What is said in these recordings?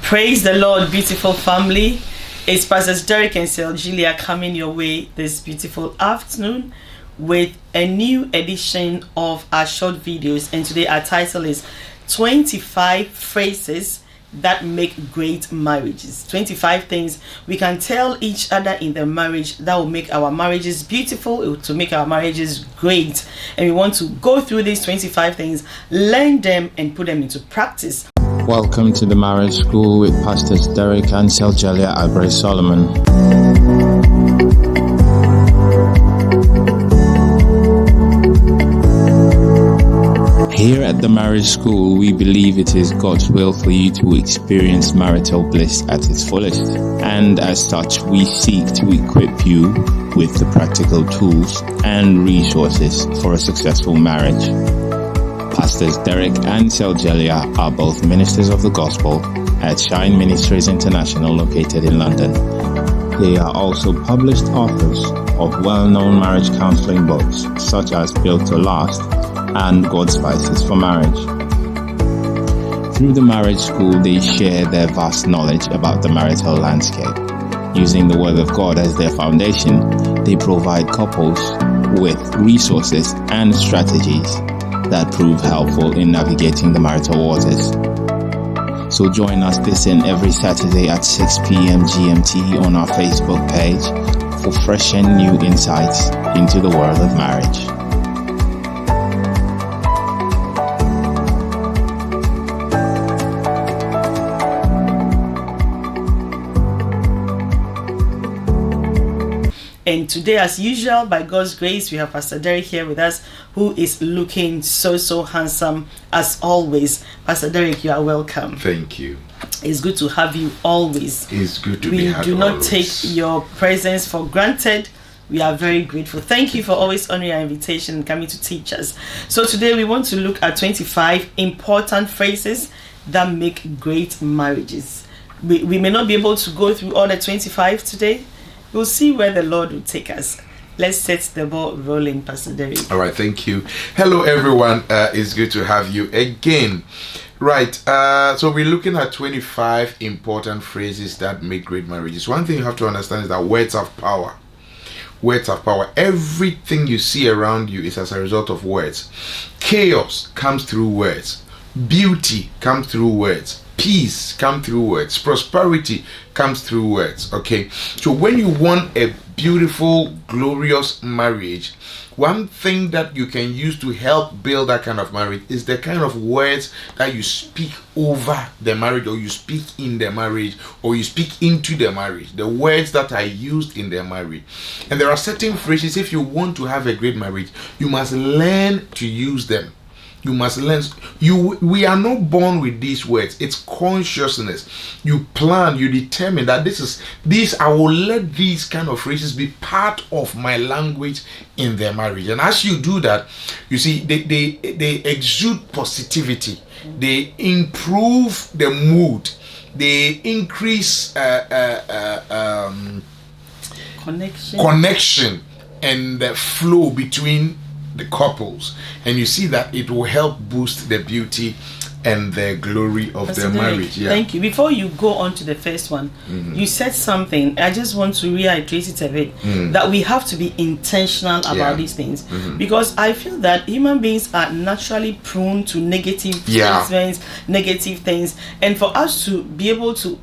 Praise the Lord, beautiful family. It's Pastors Derek and Julia coming your way this beautiful afternoon with a new edition of our short videos. And today our title is 25 phrases that make great marriages. 25 things we can tell each other in the marriage that will make our marriages beautiful, to make our marriages great. And we want to go through these 25 things, learn them and put them into practice. Welcome to the Marriage School with Pastors Derek and Julia Abre Solomon. Here at the Marriage School, we believe it is God's will for you to experience marital bliss at its fullest. And as such, we seek to equip you with the practical tools and resources for a successful marriage. Pastors Derek and Celia are both ministers of the gospel at Shine Ministries International located in London. They are also published authors of well-known marriage counseling books such as Built to Last and God's Spices for Marriage. Through the Marriage School, they share their vast knowledge about the marital landscape. Using the Word of God as their foundation, they provide couples with resources and strategies that prove helpful in navigating the marital waters. So join us this and every Saturday at 6 p.m. GMT on our Facebook page for fresh and new insights into the world of marriage. And today, as usual, by God's grace, we have Pastor Derek here with us, who is looking so handsome as always. Pastor Derek, you are welcome. Thank you. It's good to have you always. It's good to be had. We do not always. take your presence for granted. We are very grateful. Thank you for always honoring our invitation and coming to teach us. So today we want to look at 25 important phrases that make great marriages. We may not be able to go through all the 25 today. We'll see where the Lord will take us. Let's set the ball rolling, Pastor Derek. All right, thank you. Hello, everyone. It's good to have you again. Right, so we're looking at 25 important phrases that make great marriages. One thing you have to understand is that words have power. Words have power. Everything you see around you is as a result of words. Chaos comes through words. Beauty comes through words. Peace comes through words. Prosperity comes through words. Okay, so when you want a beautiful, glorious marriage, one thing that you can use to help build that kind of marriage is the kind of words that you speak over the marriage, or you speak in the marriage, or you speak into the marriage. The words that are used in the marriage. And there are certain phrases, if you want to have a great marriage, you must learn to use them. You must learn. We are not born with these words. It's consciousness. You plan, you determine that I will let these kind of phrases be part of my language in their marriage. And as you do that, you see, they exude positivity. They improve the mood. They increase connection and the flow between the couples, and you see that it will help boost the beauty and the glory of their marriage. Yeah. Thank you. Before you go on to the first one, you said something. I just want to reiterate it a bit, that we have to be intentional about these things, because I feel that human beings are naturally prone to negative statements, negative things, and for us to be able to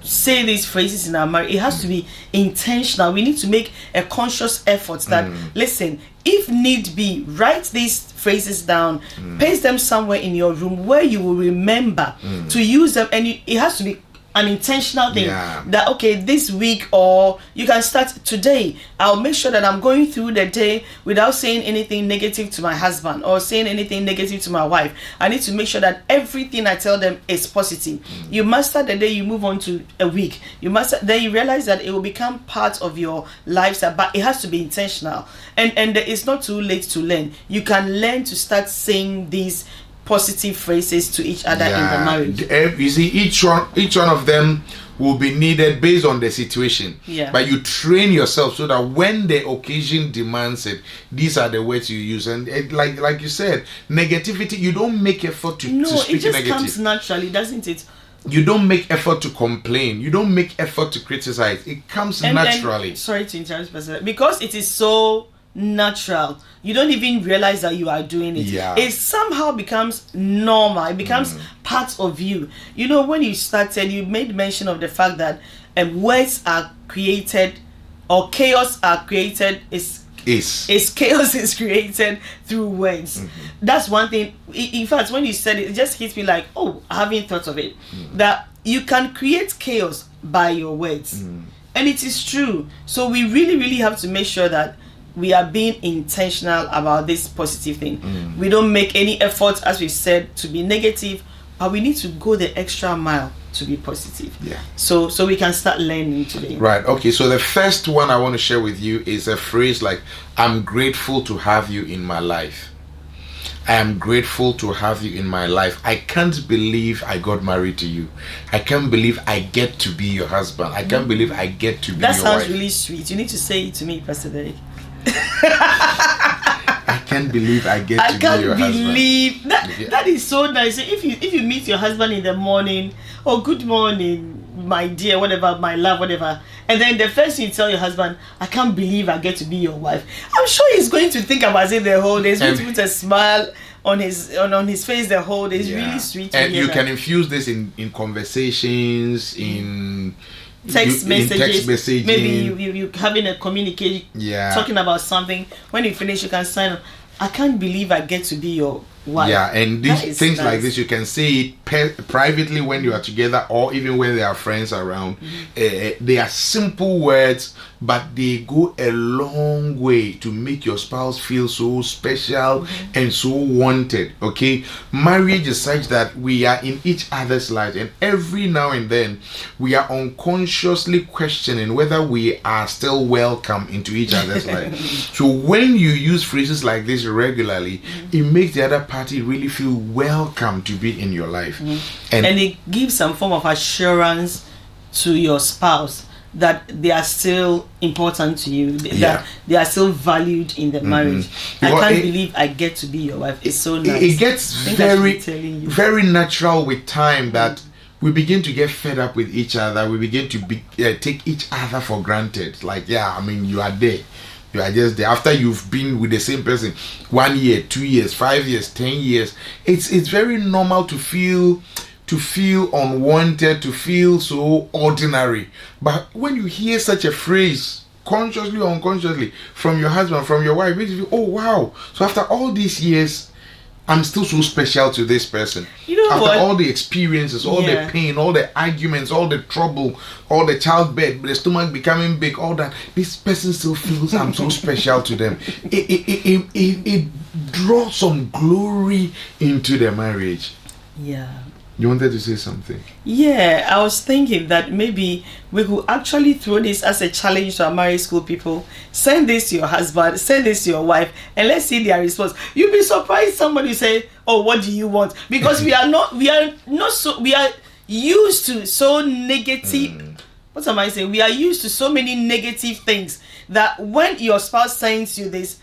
say these phrases in our marriage, it has to be intentional. We need to make a conscious effort that listen, if need be, write these phrases down, paste them somewhere in your room where you will remember to use them, and it has to be an intentional thing, that okay, this week, or you can start today, I'll make sure that I'm going through the day without saying anything negative to my husband or saying anything negative to my wife. I need to make sure that everything I tell them is positive. You master the day, you move on to a week, then you realize that it will become part of your lifestyle, but it has to be intentional, and it's not too late to learn. You can learn to start saying these positive phrases to each other in the marriage. You see, each one of them will be needed based on the situation. But you train yourself so that when the occasion demands it, these are the words you use. And like you said, negativity, you don't make effort to speak negative. No, it just comes naturally, doesn't it? You don't make effort to complain. You don't make effort to criticize. It comes naturally. Sorry to interrupt, Pastor. Because it is so natural, you don't even realize that you are doing it. It somehow becomes normal. It becomes part of you. You know, when you started, you made mention of the fact that words are created, or chaos are created. Chaos is created through words. That's one thing. In fact, when you said it, it just hits me like, oh, I haven't thought of it. That you can create chaos by your words. And it is true. So we really have to make sure that we are being intentional about this positive thing. We don't make any effort, as we said, to be negative, but we need to go the extra mile to be positive. So we can start learning today. Right. Okay. So the first one I want to share with you is a phrase like, I'm grateful to have you in my life. I am grateful to have you in my life. I can't believe I got married to you. I can't believe I get to be your husband. I can't believe I get to be your wife. That sounds really sweet. You need to say it to me, Pastor Derek. I can't believe I get to be your husband. I can't believe that is so nice. If you meet your husband in the morning, oh, good morning, my dear, whatever, my love, whatever, and then the first thing you tell your husband, I can't believe I get to be your wife, I'm sure he's going to think about it the whole day. He's going to put a smile on his face the whole day. It's really sweet to and hear you that. Can infuse this in conversations, in text messaging. Maybe you having a communication, talking about something. When you finish, you can sign up, I can't believe I get to be your wife. And these things like this, you can say it privately when you are together, or even when there are friends around. They are simple words, but they go a long way to make your spouse feel so special and so wanted. Okay, marriage is such that we are in each other's lives, and every now and then we are unconsciously questioning whether we are still welcome into each other's lives. So when you use phrases like this regularly, it makes the other party really feel welcome to be in your life. And it gives some form of assurance to your spouse that they are still important to you, that they are still valued in the marriage. I can't believe I get to be your wife. It's so nice. It gets very natural with time that we begin to get fed up with each other. We begin to take each other for granted. Like, you are there. You are just there. After you've been with the same person 1 year, 2 years, 5 years, 10 years, it's very normal to feel unwanted, to feel so ordinary. But when you hear such a phrase, consciously or unconsciously, from your husband, from your wife, it makes you feel, oh wow, so after all these years, I'm still so special to this person. You know after what? all the experiences, all the pain, all the arguments, all the trouble, all the childbirth, the stomach becoming big, all that, this person still feels I'm so special to them. It draws some glory into the marriage. You wanted to say something? Yeah, I was thinking that maybe we could actually throw this as a challenge to our married school people. Send this to your husband, send this to your wife, and let's see their response. You'll be surprised somebody say, oh, what do you want? Because we are used to so negative. What am I saying? We are used to so many negative things that when your spouse sends you this,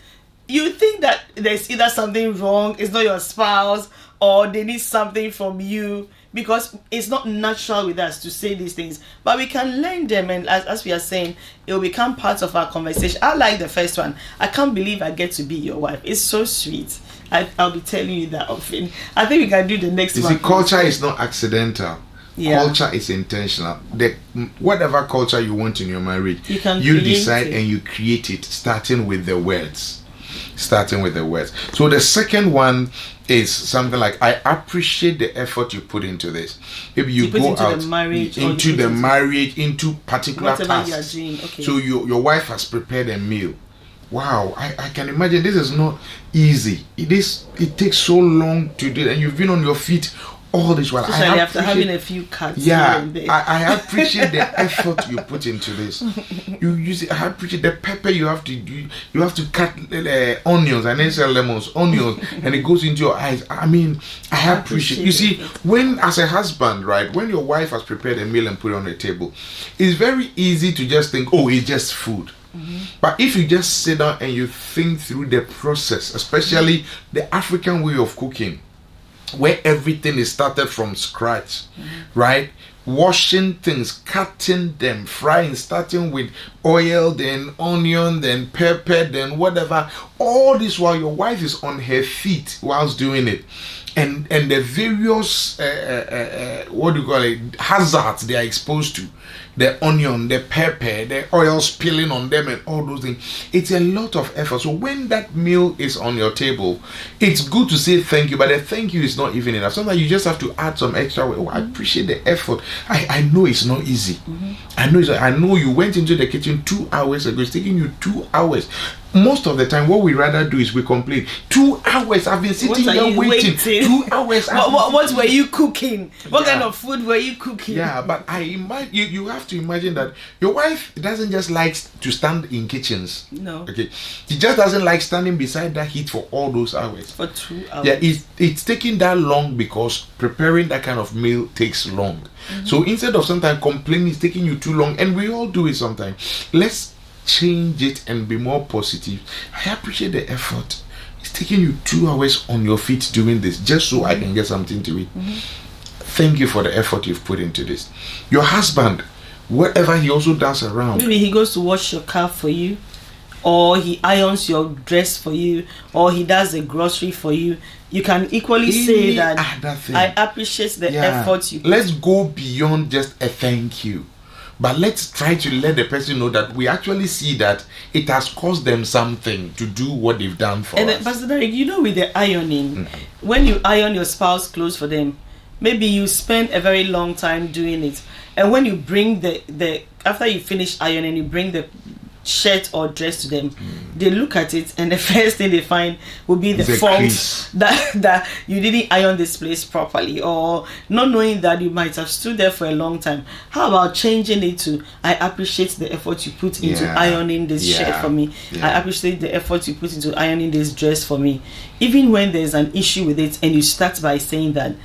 you think that there's either something wrong, it's not your spouse, or they need something from you, because it's not natural with us to say these things. But we can learn them, and as we are saying, it will become part of our conversation. I like the first one. I can't believe I get to be your wife. It's so sweet. I'll be telling you that often. I think we can do the next one. You see, culture is not accidental. Culture is intentional. Whatever culture you want in your marriage, you decide and you create it, starting with the words. So the second one is something like, I appreciate the effort you put into this. Maybe you go into out the marriage, into particular whatever tasks. you are doing. Okay. So your wife has prepared a meal. Wow, I can imagine this is not easy. It takes so long to do it, and you've been on your feet all this while. Especially after having a few cuts. I appreciate the effort you put into this. I appreciate the pepper you have to do. You have to cut onions and then sell lemons, and it goes into your eyes. I mean, I appreciate. You see, when as a husband, right, when your wife has prepared a meal and put it on the table, it's very easy to just think, oh, it's just food. But if you just sit down and you think through the process, especially the African way of cooking, where everything is started from scratch, right? Washing things, cutting them, frying, starting with oil, then onion, then pepper, then whatever. All this while your wife is on her feet whilst doing it. And the various what do you call it, hazards they are exposed to, the onion, the pepper, the oil spilling on them, and all those things. It's a lot of effort. So when that meal is on your table, it's good to say thank you, but the thank you is not even enough. Sometimes you just have to add some extra. Oh, I appreciate the effort. I know it's not easy. I know you went into the kitchen 2 hours ago. It's taking you 2 hours. Most of the time, what we rather do is we complain. 2 hours I've been sitting here waiting. 2 hours. What were you cooking? What kind of food were you cooking? Yeah, but I imagine you have to imagine that your wife doesn't just like to stand in kitchens. No. Okay. She just doesn't like standing beside that heat for all those hours. For 2 hours. Yeah, it's taking that long because preparing that kind of meal takes long. So instead of sometimes complaining it's taking you too long, and we all do it sometimes. Let's change it and be more positive. I appreciate the effort. It's taking you 2 hours on your feet doing this just so I can get something to eat. Thank you for the effort you've put into this. Your husband, whatever he also does around, maybe he goes to wash your car for you, or he irons your dress for you, or he does the grocery for you. You can equally say that I appreciate the effort you put. Let's go beyond just a thank you, but let's try to let the person know that we actually see that it has cost them something to do what they've done for us. Pastor Derek, with the ironing, when you iron your spouse clothes for them, maybe you spend a very long time doing it, and when you bring the after you finish ironing, you bring the shirt or dress to them, they look at it and the first thing they find will be the fault that you didn't iron this place properly, or not knowing that you might have stood there for a long time. How about changing it to I appreciate the effort you put into ironing this shirt for me. I appreciate the effort you put into ironing this dress for me. Even when there's an issue with it and you start by saying that,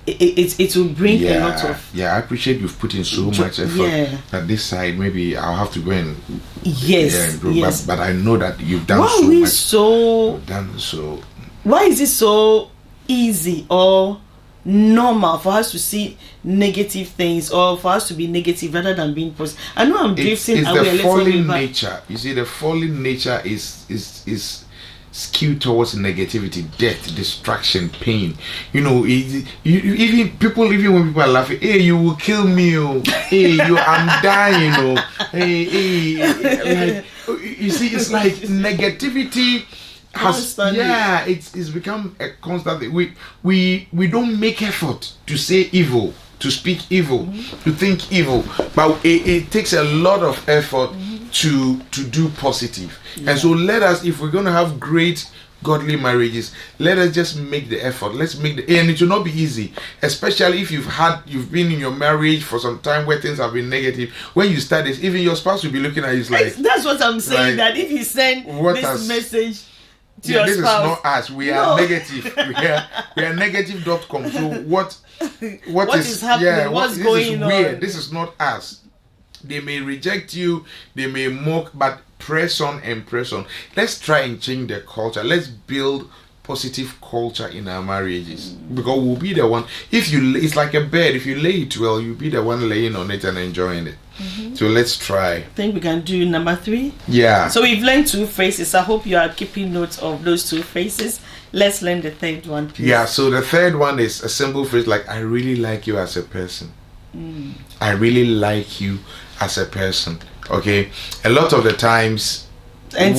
it will bring a lot of... Yeah, I appreciate you've put in so much effort. At this side, maybe I'll have to go and... Yes. But I know that you've done so much. Why is it so easy or normal for us to see negative things, or for us to be negative rather than being positive? I know I'm drifting away a little bit. It's the fallen nature. You see, the fallen nature is skewed towards negativity, death, destruction, pain. Even when people are laughing, hey, you will kill me, hey, I'm dying, hey, you see, it's like negativity has it's become a constant thing. We don't make effort to say evil, to speak evil, to think evil, but it takes a lot of effort to do positive. And so let us, if we're going to have great godly marriages, let us just make the effort. And it will not be easy, especially if you've been in your marriage for some time where things have been negative. When you start this, even your spouse will be looking at you like, that's what I'm saying, that if you send this message to your spouse, this is not us, we are negative. we are negative.com. So what is happening? What's going on? Weird. This is not us. They may reject you, they may mock, but press on and press on. Let's try and change the culture. Let's build positive culture in our marriages, because we'll be the one. It's like a bed. If you lay it well, you'll be the one laying on it and enjoying it. So let's try. I think we can do number 3. Yeah. So we've learned 2 phrases. I hope you are keeping notes of those 2 phrases. Let's learn the third one, please. Yeah. So the third one is a simple phrase like, I really like you as a person. I really like you as a person. Okay, a lot of the times, and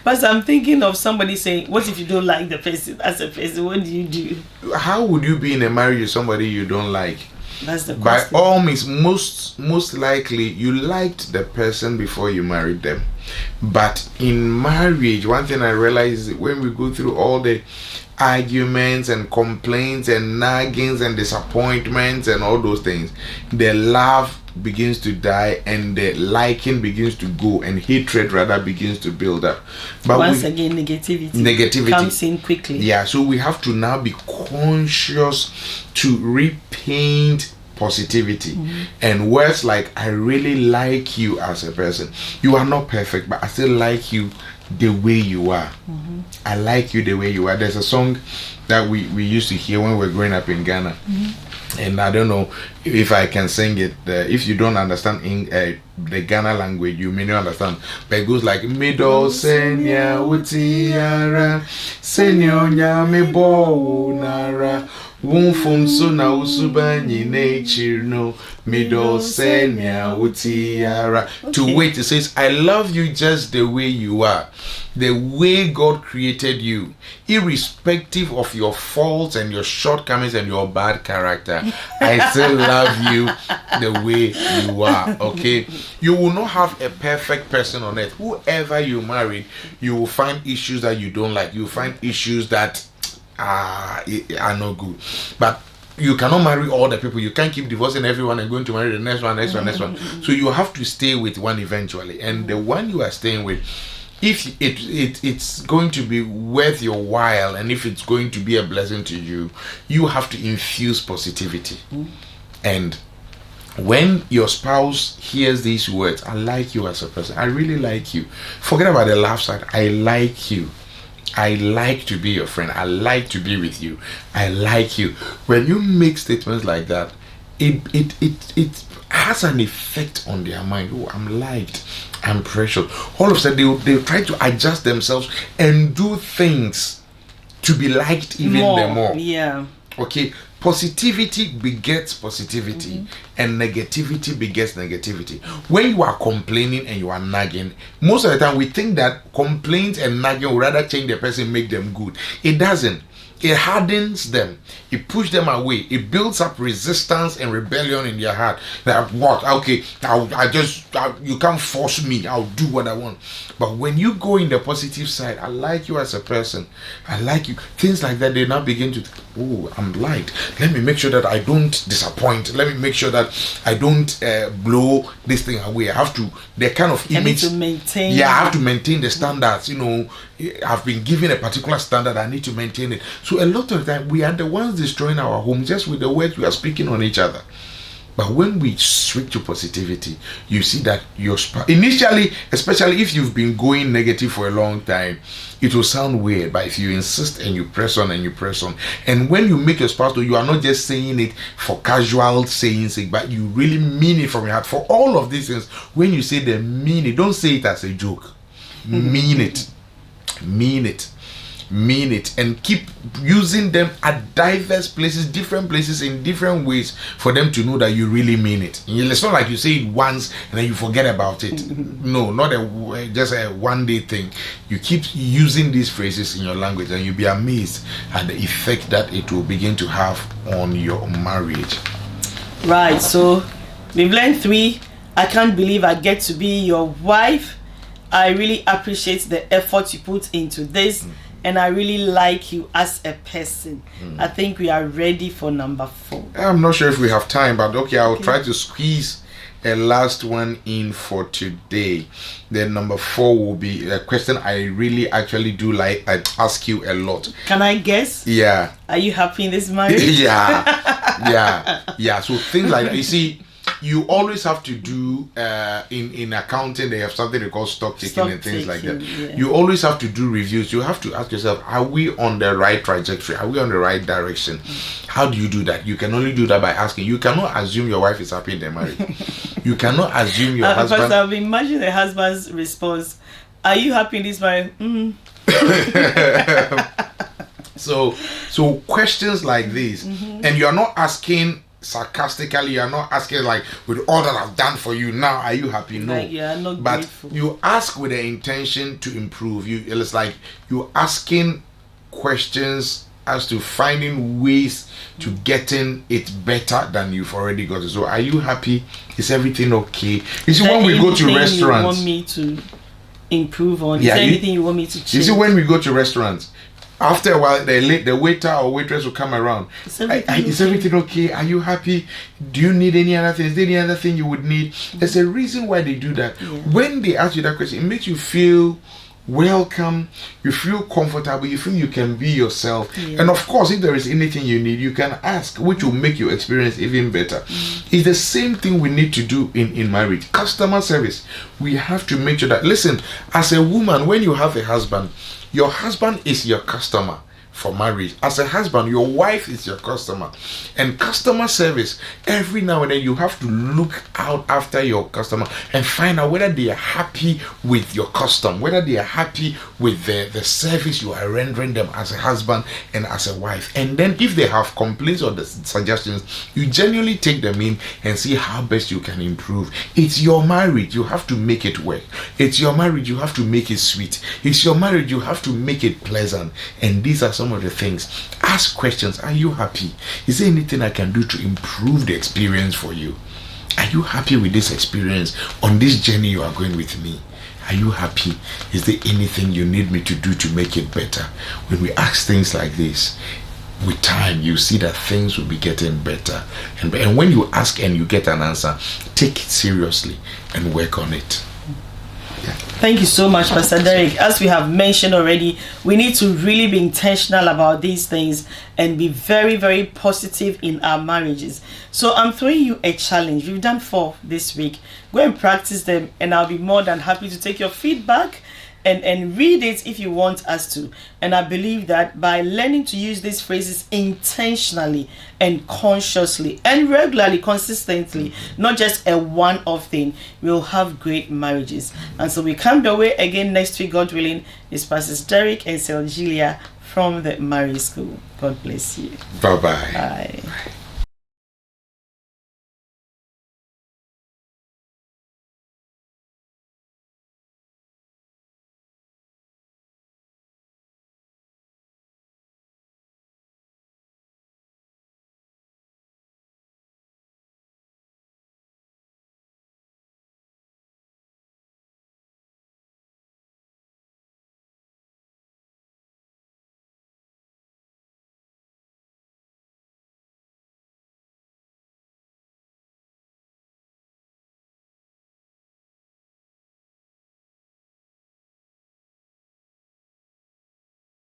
but I'm thinking of somebody saying, what if you don't like the person as a person? What do you do? How would you be in a marriage with somebody you don't like? That's the question. By all means, most likely you liked the person before you married them. But in marriage, one thing I realize is when we go through all the arguments and complaints and naggings and disappointments and all those things, the love begins to die and the liking begins to go, and hatred rather begins to build up. But once again, negativity comes in quickly. Yeah, so we have to now be conscious to repaint positivity. And words like, I really like you as a person. You are not perfect, but I still like you the way you are. I like you the way you are. There's a song that we used to hear when we were growing up in Ghana. And I don't know if I can sing it. If you don't understand the Ghana language, you may not understand. But it goes like, Mido senya utiara, senyonya me bo nara, wumfum so na usubanyi nature no, mido senya utiara. To wait, it says, I love you just the way you are, the way God created you, irrespective of your faults and your shortcomings and your bad character. I still love you the way you are. Okay, you will not have a perfect person on earth. Whoever you marry, you will find issues that you don't like. You will find issues that are not good. But you cannot marry all the people. You can't keep divorcing everyone and going to marry the next one. So you have to stay with one eventually. And the one you are staying with, if it's going to be worth your while, and if it's going to be a blessing to you, you have to infuse positivity. And when your spouse hears these words, I like you as a person, I really like you, forget about the laugh side. I like you, I like to be your friend, I like to be with you, I like you. When you make statements like that, it has an effect on their mind. Oh, I'm liked, I'm precious. All of a sudden they'll try to adjust themselves and do things to be liked even more. Yeah. Okay, positivity begets positivity, and negativity begets negativity. When you are complaining and you are nagging, most of the time we think that complaints and nagging will rather change the person, make them good. It doesn't. It hardens them. It pushes them away. It builds up resistance and rebellion in their heart. That what? Okay, you can't force me. I'll do what I want. But when you go in the positive side, I like you as a person, I like you, things like that, they now begin to, oh, I'm liked. Let me make sure that I don't disappoint. Let me make sure that I don't blow this thing away. I have to, the kind of image. I need to maintain. Yeah, I have to maintain the standards. You know, I've been given a particular standard. I need to maintain it. So a lot of the time, we are the ones destroying our home just with the words we are speaking on each other. But when we switch to positivity, you see that your spouse, initially, especially if you've been going negative for a long time, it will sound weird. But if you insist and you press on and you press on, and when you make your spouse know, you are not just saying it for casual saying sake, but you really mean it from your heart. For all of these things, when you say they mean it, don't say it as a joke. Mean it. Mean it. Mean it, and keep using them at diverse places, different places, in different ways, for them to know that you really mean it. It's not like you say it once and then you forget about it. No, not just a one day thing. You keep using these phrases in your language, and you'll be amazed at the effect that it will begin to have on your marriage. Right, so we've learned 3. I can't believe I get to be your wife. I really appreciate the effort you put into this. And I really like you as a person. I think we are ready for number 4. I'm not sure if we have time, but okay, I'll try to squeeze a last one in for today. Then number 4 will be a question I really actually do like. I ask you a lot. Can I guess? Yeah. Are you happy in this marriage? Yeah. So things like that. You see, you always have to do in accounting, they have something they call stock taking and things like that. Yeah. You always have to do reviews. You have to ask yourself, are we on the right trajectory? Are we on the right direction? How do you do that? You can only do that by asking. You cannot assume your wife is happy in their marriage. You cannot assume your husband. First, I've imagined the husband's response. Are you happy in this marriage? So questions like these, and you are not asking sarcastically, you are not asking like, with all that I've done for you, now are you happy? No, like, yeah, not but grateful. You ask with the intention to improve. It's like you're asking questions as to finding ways to getting it better than you've already got it. So are you happy? Is everything okay? You see, when we go to restaurants, you want me to improve on? Is there anything you want me to change? You see, when we go to restaurants, after a while, the waiter or waitress will come around. Is everything okay? Are you happy? Do you need any other thing? Is there any other thing you would need? There's a reason why they do that. Yeah. When they ask you that question, it makes you feel welcome, you feel comfortable, you feel you can be yourself. And of course, if there is anything you need, you can ask, which will make your experience even better. It's the same thing we need to do in marriage. Customer service. We have to make sure that, listen, as a woman, when you have a husband, your husband is your customer for marriage. As a husband, your wife is your customer. And customer service, every now and then you have to look out after your customer and find out whether they are happy with your custom, whether they are happy with the service you are rendering them as a husband and as a wife. And then if they have complaints or the suggestions, you genuinely take them in and see how best you can improve. It's your marriage, you have to make it work. It's your marriage, you have to make it sweet. It's your marriage, you have to make it pleasant. And these are some of the things. Ask questions. Are you happy? Is there anything I can do to improve the experience for you? Are you happy with this experience on this journey you are going with me? Are you happy? Is there anything you need me to do to make it better? When we ask things like this, with time you see that things will be getting better. And when you ask and you get an answer, take it seriously and work on it. Thank you so much, Pastor Derek. As we have mentioned already, we need to really be intentional about these things and be very, very positive in our marriages. So I'm throwing you a challenge. We've done 4 this week. Go and practice them, and I'll be more than happy to take your feedback and read it if you want us to. And I believe that by learning to use these phrases intentionally and consciously and regularly, consistently, not just a one-off thing, we'll have great marriages. And so we come your way again next week, God willing. It's Pastors Derek and Selgilia from the Marriage School. God bless you. Bye-bye. Bye.